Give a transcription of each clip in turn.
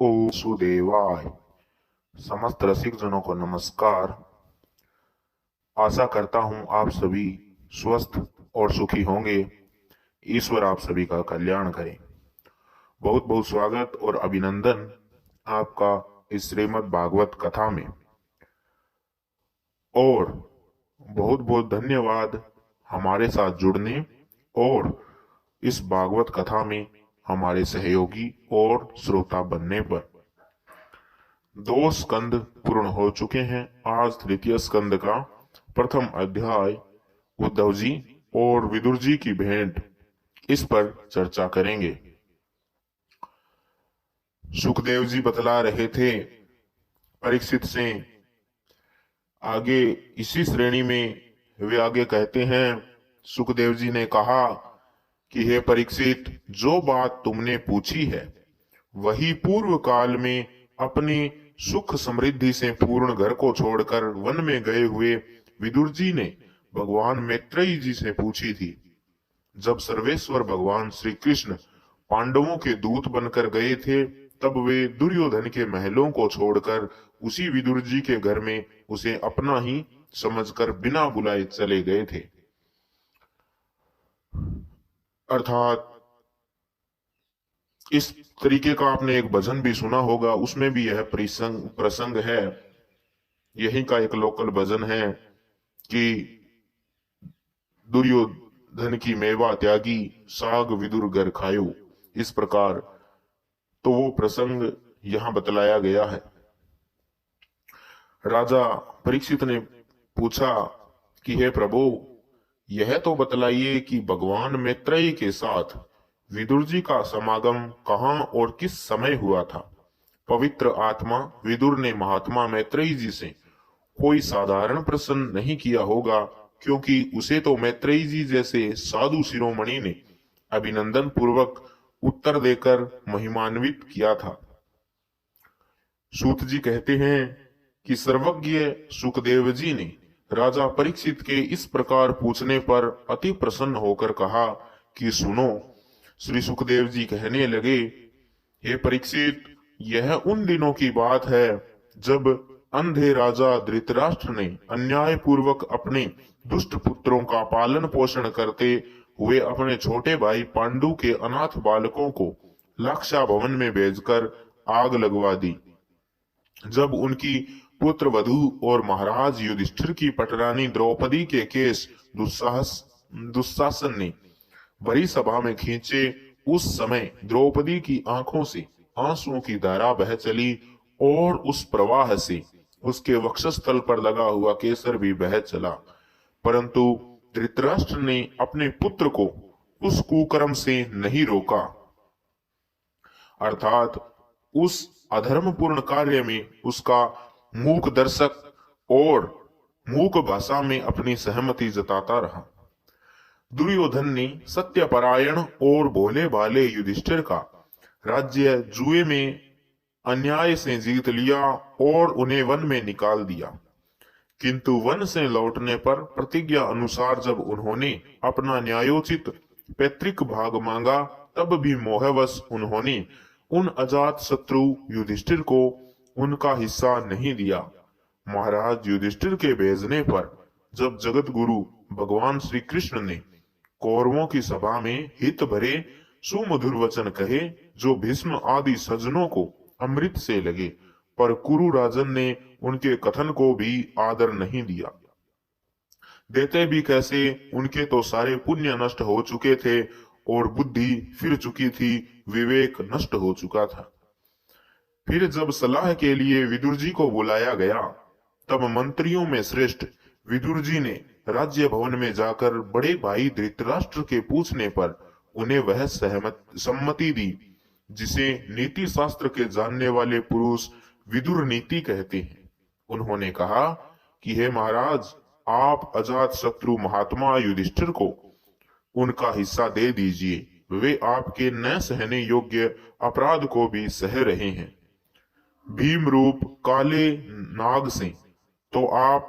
ओम सुदेवाय। समस्त रसिक जनों को नमस्कार। आशा करता हूं आप सभी स्वस्थ और सुखी होंगे। ईश्वर आप सभी का कल्याण करे। बहुत बहुत स्वागत और अभिनंदन आपका इस श्रीमद् भागवत कथा में, और बहुत बहुत धन्यवाद हमारे साथ जुड़ने और इस भागवत कथा में हमारे सहयोगी और श्रोता बनने पर। 2 स्कंद पूर्ण हो चुके हैं। आज तृतीय स्कंद का प्रथम अध्याय उद्धव जी और विदुर जी की भेंट, इस पर चर्चा करेंगे। सुखदेव जी बतला रहे थे परीक्षित से, आगे इसी श्रेणी में वे आगे कहते हैं, सुखदेव जी ने कहा कि हे परीक्षित, जो बात तुमने पूछी है वही पूर्व काल में अपने सुख समृद्धि से पूर्ण घर को छोड़कर वन में गए हुए विदुर जी ने भगवान मैत्रेयी जी से पूछी थी। जब सर्वेश्वर भगवान श्री कृष्ण पांडवों के दूत बनकर गए थे, तब वे दुर्योधन के महलों को छोड़कर उसी विदुर जी के घर में उसे अपना ही समझकर बिना बुलाए चले गए थे। अर्थात इस तरीके का आपने एक भजन भी सुना होगा, उसमें भी यह प्रसंग है। यही का एक लोकल भजन है कि दुर्योधन की मेवा त्यागी, साग विदुर घर खायो। इस प्रकार तो वो प्रसंग यहां बतलाया गया है। राजा परीक्षित ने पूछा कि हे प्रभु, यह तो बतलाइए कि भगवान मैत्रेयी के साथ विदुर जी का समागम कहां और किस समय हुआ था। पवित्र आत्मा विदुर ने महात्मा मैत्रेयी जी से कोई साधारण प्रश्न नहीं किया होगा, क्योंकि उसे तो मैत्रेयी जी जैसे साधु शिरोमणि ने अभिनंदन पूर्वक उत्तर देकर महिमान्वित किया था। सूत जी कहते हैं कि सर्वज्ञ सुखदेव जी ने राजा परीक्षित के इस प्रकार पूछने पर अति प्रसन्न होकर कहा कि सुनो। श्री सुखदेव जी कहने लगे, हे परीक्षित, यह उन दिनों की बात है जब अंधे राजा धृतराष्ट्र ने अन्याय पूर्वक अपने दुष्ट पुत्रों का पालन पोषण करते हुए अपने छोटे भाई पांडु के अनाथ बालकों को लाक्षा भवन में भेजकर आग लगवा दी। जब उनकी पुत्र वधु और महाराज युधिष्ठिर की पटरानी द्रौपदी के केस दुशासन ने बड़ी सभा में खींचे, उस समय द्रौपदी की आंखों से आंसुओं की धारा बह चली और उस प्रवाह से उसके वक्षस्थल पर लगा हुआ केसर भी बह चला। परंतु धृतराष्ट्र ने अपने पुत्र को उस कुकर्म से नहीं रोका, अर्थात उस अधर्मपूर्ण कार्य में उसका मूक दर्शक और मूक भाषा में अपनी सहमति जताता रहा। दुर्योधन ने सत्यपरायण और भोले भाले युधिष्ठिर का राज्य जुए में अन्याय से जीत लिया और उन्हें वन में निकाल दिया। किंतु वन से लौटने पर प्रतिज्ञा अनुसार जब उन्होंने अपना न्यायोचित पैतृक भाग मांगा, तब भी मोहवश उन्होंने उन अजात शत्रु युधिष्ठिर को उनका हिस्सा नहीं दिया। महाराज युधिष्ठिर के भेजने पर जब जगत गुरु भगवान श्री कृष्ण ने कौरवों की सभा में हित भरे सुमधुर वचन कहे, जो भीष्म आदि सज्जनों को अमृत से लगे, पर कुरु राजन ने उनके कथन को भी आदर नहीं दिया। देते भी कैसे, उनके तो सारे पुण्य नष्ट हो चुके थे और बुद्धि फिर चुकी थी, विवेक नष्ट हो चुका था। फिर जब सलाह के लिए विदुर जी को बुलाया गया, तब मंत्रियों में श्रेष्ठ विदुर जी ने राज्य भवन में जाकर बड़े भाई धृतराष्ट्र के पूछने पर उन्हें वह सम्मति दी, जिसे नीति शास्त्र के जानने वाले पुरुष विदुर नीति कहते हैं। उन्होंने कहा कि हे महाराज, आप अजात शत्रु महात्मा युधिष्ठिर को उनका हिस्सा दे दीजिए। वे आपके न सहने योग्य अपराध को भी सह रहे हैं। भीम रूप काले नाग से तो आप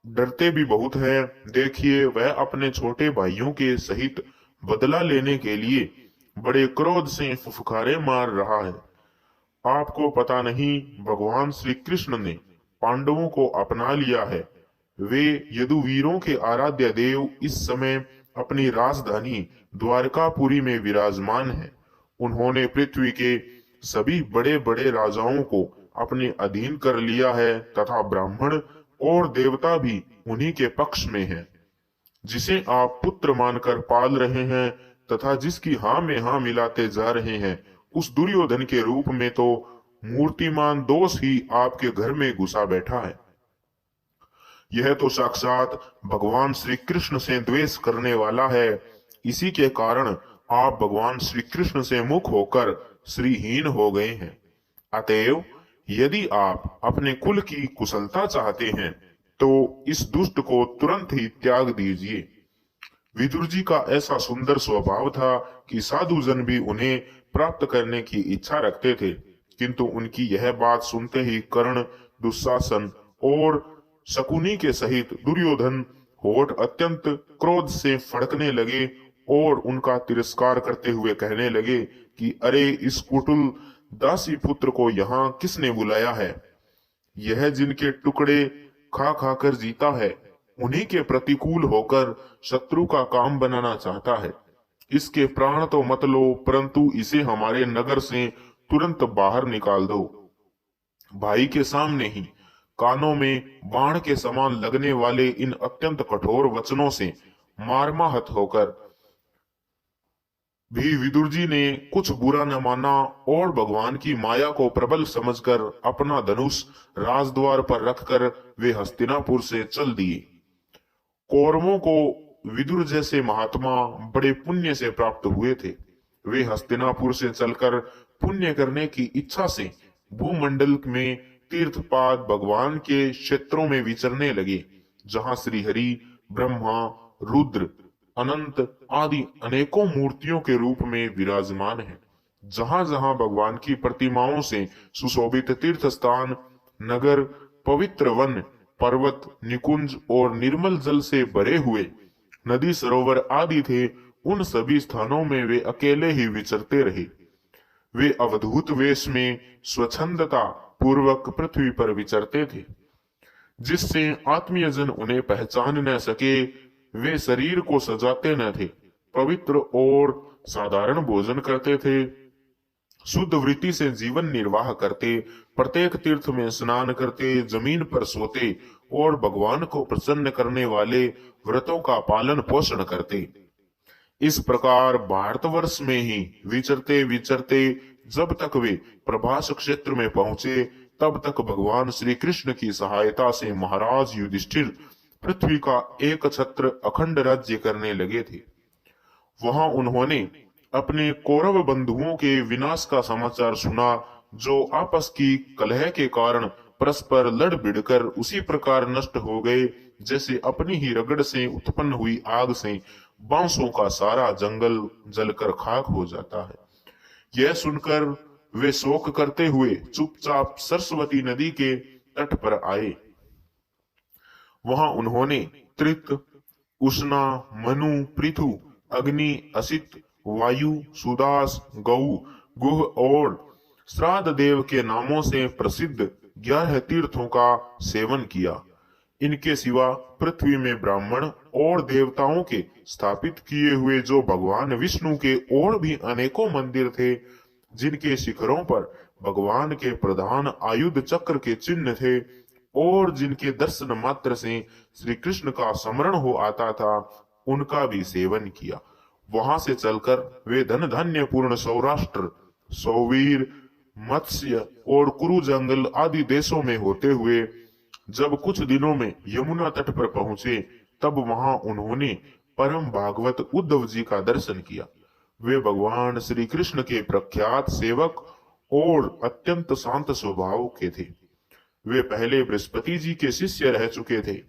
डरते भी बहुत हैं। देखिए, वह अपने छोटे भाइयों के सहित बदला लेने के लिए बड़े क्रोध से फुफकारे मार रहा है। आपको पता नहीं, भगवान श्री कृष्ण ने पांडवों को अपना लिया है। वे यदुवीरों के आराध्य देव इस समय अपनी राजधानी द्वारकापुरी में विराजमान हैं। उन्होंने पृथ्वी के सभी बड़े बड़े राजाओं को अपने अधीन कर लिया है तथा ब्राह्मण और देवता भी उन्हीं के पक्ष में हैं। जिसे आप पुत्र मानकर पाल रहे हैं तथा जिसकी हाँ में हाँ मिलाते जा रहे हैं, उस दुर्योधन के रूप में तो मूर्तिमान दोष ही आपके घर में घुसा बैठा है। यह तो साक्षात भगवान श्री कृष्ण से द्वेष करने वाला है। इसी के कारण आप भगवान श्री कृष्ण से मुख होकर श्रीहीन हो गए हैं। अतएव यदि आप अपने कुल की कुशलता चाहते हैं तो इस दुष्ट को तुरंत ही त्याग दीजिए। विदुर जी का ऐसा सुंदर स्वभाव था कि साधुजन भी उन्हें प्राप्त करने की इच्छा रखते थे, किंतु उनकी यह बात सुनते ही कर्ण, दुशासन और शकुनी के सहित दुर्योधन होठ अत्यंत क्रोध से फड़कने लगे और उनका तिरस्कार करते हुए कहने लगे कि अरे, इस कुटिल दासी पुत्र को यहाँ किसने बुलाया है? यह जिनके टुकड़े खा खा कर जीता है, उन्हीं के प्रतिकूल होकर शत्रु का काम बनाना चाहता है। इसके प्राण तो मत लो, परंतु इसे हमारे नगर से तुरंत बाहर निकाल दो। भाई के सामने ही कानों में बाण के समान लगने वाले इन अत्यंत कठोर वचनों से मारमाहत होकर भी विदुर जी ने कुछ बुरा न माना और भगवान की माया को प्रबल समझकर अपना धनुष राजद्वार पर रखकर वे हस्तिनापुर से चल दिए। कौरवों को विदुर जैसे महात्मा बड़े पुण्य से प्राप्त हुए थे। वे हस्तिनापुर से चलकर पुण्य करने की इच्छा से भूमंडल में तीर्थपाद भगवान के क्षेत्रों में विचरने लगे, जहां श्रीहरि, ब्रह्मा, रुद्र, अनंत आदि अनेकों मूर्तियों के रूप में विराजमान हैं। जहां जहां भगवान की प्रतिमाओं से सुशोभित तीर्थ स्थान, नगर, पवित्र वन, पर्वत, निकुंज और निर्मल जल से भरे हुए नदी सरोवर आदि थे, उन सभी स्थानों में वे अकेले ही विचरते रहे। वे अवधूत वेश में स्वच्छंदता पूर्वक पृथ्वी पर विचरते थे, जिससे आत्मीय जन उन्हें पहचान न सके। वे शरीर को सजाते न थे, पवित्र और साधारण भोजन करते थे, शुद्ध वृत्ति से जीवन निर्वाह करते, प्रत्येक तीर्थ में स्नान करते, जमीन पर सोते और भगवान को प्रसन्न करने वाले व्रतों का पालन पोषण करते। इस प्रकार भारतवर्ष में ही विचरते विचरते जब तक वे प्रभास क्षेत्र में पहुंचे, तब तक भगवान श्री कृष्ण की सहायता से महाराज युधिष्ठिर पृथ्वी का एक छत्र अखंड राज्य करने लगे थे। वहां उन्होंने अपने कौरव बंधुओं के विनाश का समाचार सुना, जो आपस की कलह के कारण परस्पर लड़ भिड़कर उसी प्रकार नष्ट हो गए जैसे अपनी ही रगड़ से उत्पन्न हुई आग से बांसों का सारा जंगल जलकर खाक हो जाता है। यह सुनकर वे शोक करते हुए चुपचाप सरस्वती नदी के तट पर आए। वहां उन्होंने त्रित, उष्णा, मनु, पृथु, अग्नि, असित, वायु, सुदास, गौ, गुह और श्राद्ध देव के नामों से प्रसिद्ध 11 तीर्थों का सेवन किया। इनके सिवा पृथ्वी में ब्राह्मण और देवताओं के स्थापित किए हुए जो भगवान विष्णु के और भी अनेकों मंदिर थे, जिनके शिखरों पर भगवान के प्रधान आयुध चक्र के चिन्ह थे और जिनके दर्शन मात्र से श्री कृष्ण का स्मरण हो आता था, उनका भी सेवन किया। वहां से चलकर वे धन धान्य पूर्ण सौराष्ट्र, सौवीर, मत्स्य और कुरु जंगल आदि देशों में होते हुए जब कुछ दिनों में यमुना तट पर पहुंचे, तब वहां उन्होंने परम भागवत उद्धव जी का दर्शन किया। वे भगवान श्री कृष्ण के प्रख्यात सेवक और अत्यंत शांत स्वभाव के थे। वे पहले बृहस्पति जी के शिष्य रह चुके थे।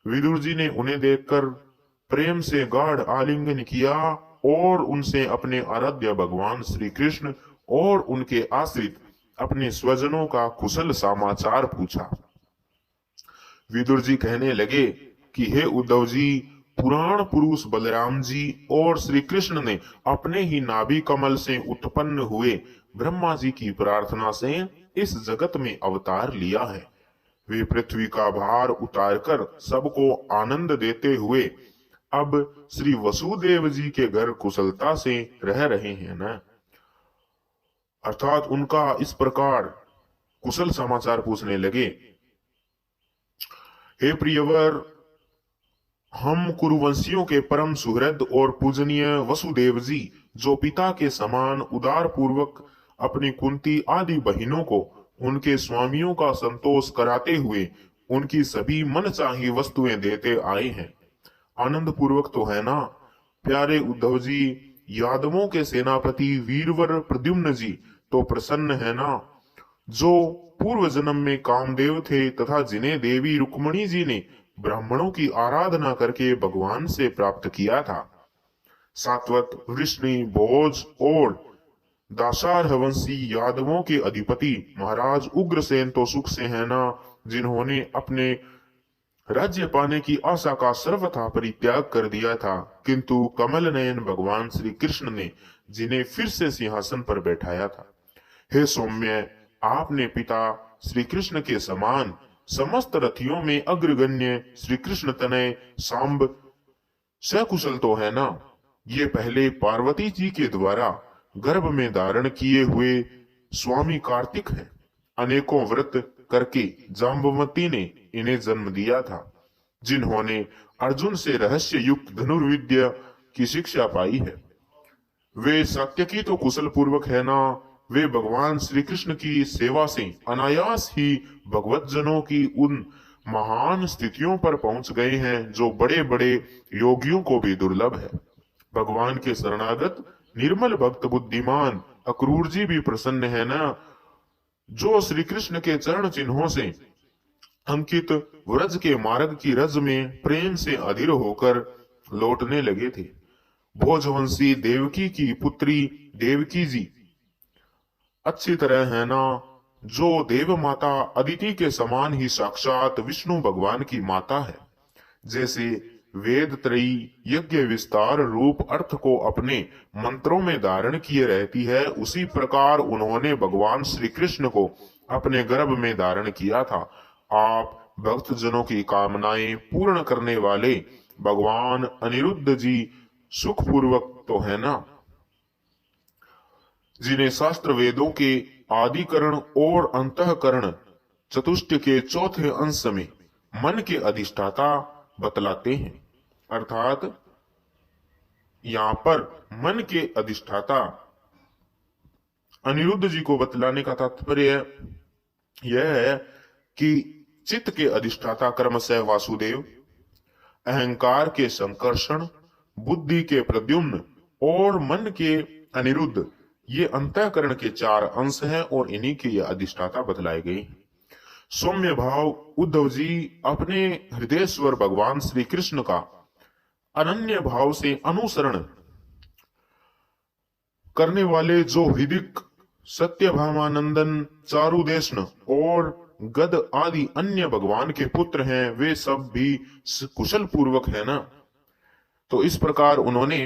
विदुर जी ने उन्हें देखकर प्रेम से गाढ़ आलिंगन किया और उनसे अपने आराध्य भगवान श्री कृष्ण और उनके आश्रित अपने स्वजनों का कुशल समाचार पूछा। विदुर जी कहने लगे कि हे उद्धव जी, पुराण पुरुष बलराम जी और श्री कृष्ण ने अपने ही नाभि कमल से उत्पन्न हुए ब्रह्मा जी की प्रार्थना से इस जगत में अवतार लिया है। वे पृथ्वी का भार उतारकर सबको आनंद देते हुए अब श्री वसुदेव जी के घर कुशलता से रह रहे हैं ना। अर्थात उनका इस प्रकार कुशल समाचार पूछने लगे। हे प्रियवर, हम कुरुवंशियों के परम सुहृद और पूजनीय वसुदेव जी, जो पिता के समान उदार पूर्वक अपनी कुंती आदि बहनों को उनके स्वामियों का संतोष कराते हुए उनकी सभी मनचाही वस्तुएं देते आए हैं, आनंद पूर्वक तो है ना। प्यारे उद्धव जी, यादवों के सेनापति वीरवर प्रद्युम्न जी तो प्रसन्न है ना, जो पूर्व जन्म में कामदेव थे तथा जिन्हें देवी रुक्मणी जी ने ब्राह्मणों की आराधना करके भगवान से प्राप्त किया था। सात्वत, वृष्णि, भोज और दाशार्हवंशी यादवों के अधिपति महाराज उग्रसेन तो सुख से है ना, जिन्होंने अपने राज्य पाने की आशा का सर्वथा परित्याग कर दिया था, किंतु कमल नयन भगवान श्री कृष्ण ने जिन्हें फिर से सिंहासन पर बैठाया था। हे सौम्य, आपने पिता श्री कृष्ण के समान समस्त रथियों में अग्रगण्य श्री कृष्ण तनय सांब सकुशल तो है ना। ये पहले पार्वती जी के द्वारा गर्भ में धारण किए हुए स्वामी कार्तिक है। अनेकों व्रत करके जाम्बवती ने इन्हें जन्म दिया था, जिन्होंने अर्जुन से रहस्य युक्त धनुर्विद्या की शिक्षा पाई है। वे सात्यकी तो कुशल पूर्वक है ना। वे भगवान श्री कृष्ण की सेवा से अनायास ही भगवत जनों की उन महान स्थितियों पर पहुंच गए हैं जो बड़े बड़े योगियों को भी दुर्लभ है। भगवान के शरणागत निर्मल भक्त बुद्धिमान अक्रूर जी भी प्रसन्न है ना, जो श्री कृष्ण के चरण चिन्हों से अंकित व्रज के मार्ग की रज में प्रेम से अधीर होकर लौटने लगे थे। भोजवंशी देवकी की पुत्री देवकी जी अच्छी तरह है ना, जो देव माता अदिति के समान ही साक्षात विष्णु भगवान की माता है। जैसे वेद त्रयी यज्ञ विस्तार रूप अर्थ को अपने मंत्रों में धारण किए रहती है, उसी प्रकार उन्होंने भगवान श्री कृष्ण को अपने गर्भ में धारण किया था। आप भक्त जनों की कामनाएं पूर्ण करने वाले भगवान अनिरुद्ध जी सुखपूर्वक तो है ना, जिन्हें शास्त्र वेदों के आदिकरण और अंतःकरण चतुष्ट के चौथे अंश में मन के अधिष्ठाता बतलाते हैं। अर्थात यहाँ पर मन के अधिष्ठाता अनिरुद्ध जी को बतलाने का तात्पर्य यह है कि चित्त के अधिष्ठाता क्रमशः वासुदेव, अहंकार के संकर्षण, बुद्धि के प्रद्युम्न और मन के अनिरुद्ध, ये अंतःकरण के चार अंश हैं और इन्हीं के ये अधिष्ठाता बतलाए गए। सौम्य भाव उद्धव जी अपने हृदयेश्वर भगवान श्री कृष्ण का अनन्य भाव से अनुसरण करने वाले जो हृदिक सत्यभामानंदन, चारुदेशन और गद आदि अन्य भगवान के पुत्र हैं, वे सब भी कुशल पूर्वक है ना। तो इस प्रकार उन्होंने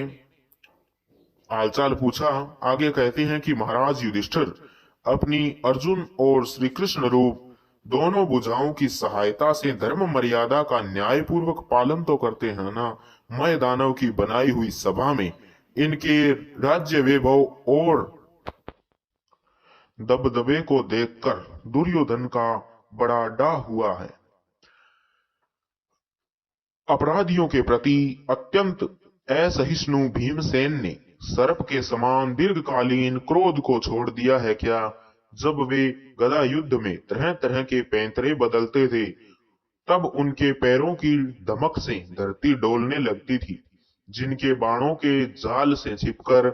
हालचाल पूछा। आगे कहते हैं कि महाराज युधिष्ठिर अपनी अर्जुन और श्री कृष्ण रूप दोनों भुजाओं की सहायता से धर्म मर्यादा का न्याय पूर्वक पालन तो करते हैं ना। मैं दानव की बनाई हुई सभा में इनके राज्य वैभव और दबदबे को देखकर दुर्योधन का बड़ा डाह हुआ है। अपराधियों के प्रति अत्यंत असहिष्णु भीमसेन ने सर्प के समान दीर्घकालीन क्रोध को छोड़ दिया है क्या? जब वे गदा युद्ध में तरह तरह के पैंतरे बदलते थे, तब उनके पैरों की धमक से धरती डोलने लगती थी। जिनके बाणों के जाल से छिपकर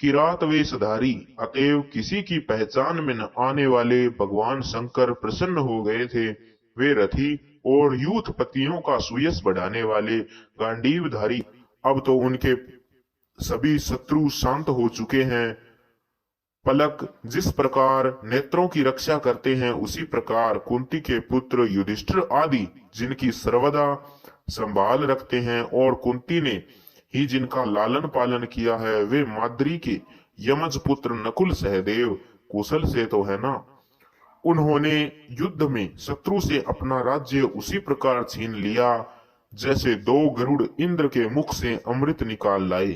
किरात वेशधारी अतएव किसी की पहचान में न आने वाले भगवान शंकर प्रसन्न हो गए थे। वे रथी और यूथपतियों का सुयश बढ़ाने वाले गांडीवधारी अब तो उनके सभी शत्रु शांत हो चुके हैं। पलक जिस प्रकार नेत्रों की रक्षा करते हैं, उसी प्रकार कुंती के पुत्र युधिष्ठिर आदि जिनकी सर्वदा संभाल रखते हैं और कुंती ने ही जिनका लालन पालन किया है, वे माद्री के यमज पुत्र नकुल सहदेव कुशल से तो है ना? उन्होंने युद्ध में शत्रु से अपना राज्य उसी प्रकार छीन लिया जैसे दो गरुड़ इंद्र के मुख से अमृत निकाल लाए।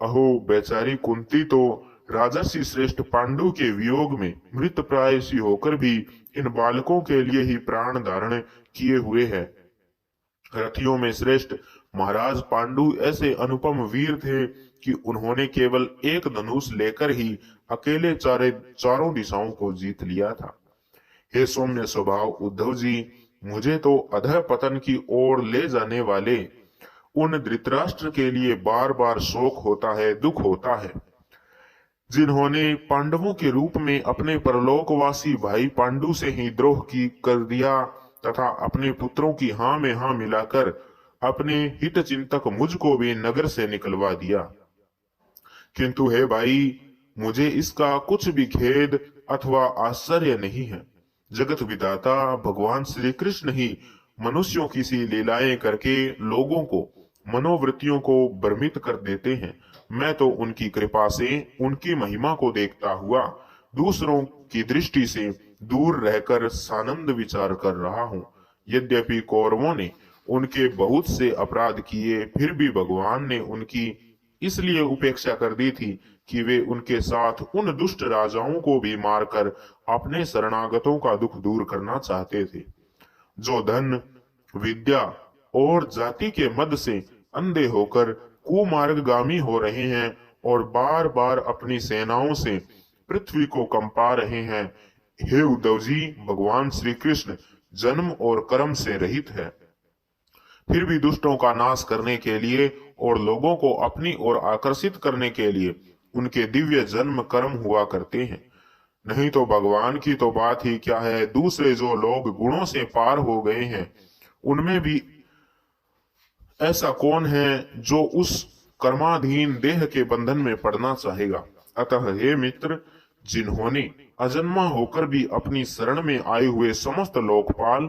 अहो बेचारी कुंती तो राजर्षि श्रेष्ठ पांडु के वियोग में मृत प्राय सी होकर भी इन बालकों के लिए ही प्राण धारण किए हुए है। रथियों में श्रेष्ठ महाराज पांडु ऐसे अनुपम वीर थे कि उन्होंने केवल एक धनुष लेकर ही अकेले चारों दिशाओं को जीत लिया था। हे सौम्य स्वभाव उद्धव जी, मुझे तो अधः पतन की ओर ले जाने वाले उन धृतराष्ट्र के लिए बार बार शोक होता है, दुख होता है, जिन्होंने पांडवों के रूप में अपने परलोकवासी भाई पांडु से ही द्रोह की कर दिया तथा अपने पुत्रों की हाँ में हाँ मिलाकर अपने हित चिंतक मुझको भी नगर से निकलवा दिया। किंतु हे भाई, मुझे इसका कुछ भी खेद अथवा आश्चर्य नहीं है। जगत विधाता भगवान श्री कृष्ण ही मनुष्यों की सी लीलाएं करके लोगों को मनोवृत्तियों को भ्रमित कर देते हैं। मैं तो उनकी कृपा से उनकी महिमा को देखता हुआ दूसरों की दृष्टि से दूर रहकर सानंद विचार कर रहा हूँ। यद्यपि कौरवों ने उनके बहुत से अपराध किए, फिर भी भगवान ने उनकी इसलिए उपेक्षा कर दी थी कि वे उनके साथ उन दुष्ट राजाओं को भी मारकर अपने शरणागतों का दुख दूर करना चाहते थे, जो धन, विद्या और जाति के मद से अंधे होकर कुमार्गगामी हो रहे हैं और बार बार अपनी सेनाओं से पृथ्वी को कंपा रहे हैं। हे उद्धव जी, भगवान श्री कृष्ण जन्म और कर्म से रहित है, फिर भी दुष्टों का नाश करने के लिए और लोगों को अपनी ओर आकर्षित करने के लिए उनके दिव्य जन्म कर्म हुआ करते हैं। नहीं तो भगवान की तो बात ही क्या है, दूसरे जो लोग गुणों से पार हो गए हैं उनमें भी ऐसा कौन है जो उस कर्माधीन देह के बंधन में पड़ना चाहेगा। अतः हे मित्र, जिन्होंने अजन्मा होकर भी अपनी शरण में आए हुए समस्त लोकपाल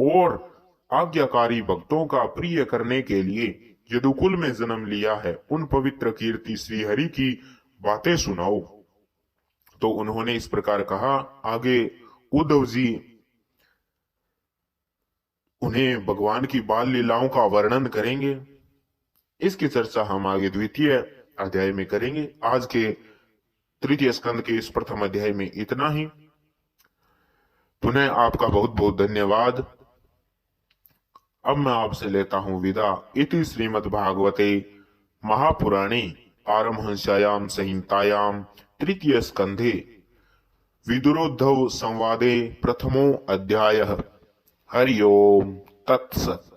और आज्ञाकारी भक्तों का प्रिय करने के लिए यदुकुल में जन्म लिया है, उन पवित्र कीर्ति श्री हरि की बातें सुनाओ। तो उन्होंने इस प्रकार कहा। आगे उद्धव जी उन्हें भगवान की बाल लीलाओं का वर्णन करेंगे। इसकी चर्चा हम आगे द्वितीय अध्याय में करेंगे। आज के तृतीय स्कंद के इस प्रथम अध्याय में इतना ही। पुनः आपका बहुत बहुत धन्यवाद। अब मैं आपसे लेता हूं विदा। इति श्रीमद्भागवते महापुराणे पारमहंस्यायाम संहितायाम तृतीय स्कंधे विदुरोद्धव संवादे प्रथमो अध्यायः। हरि ओम तत्सत्।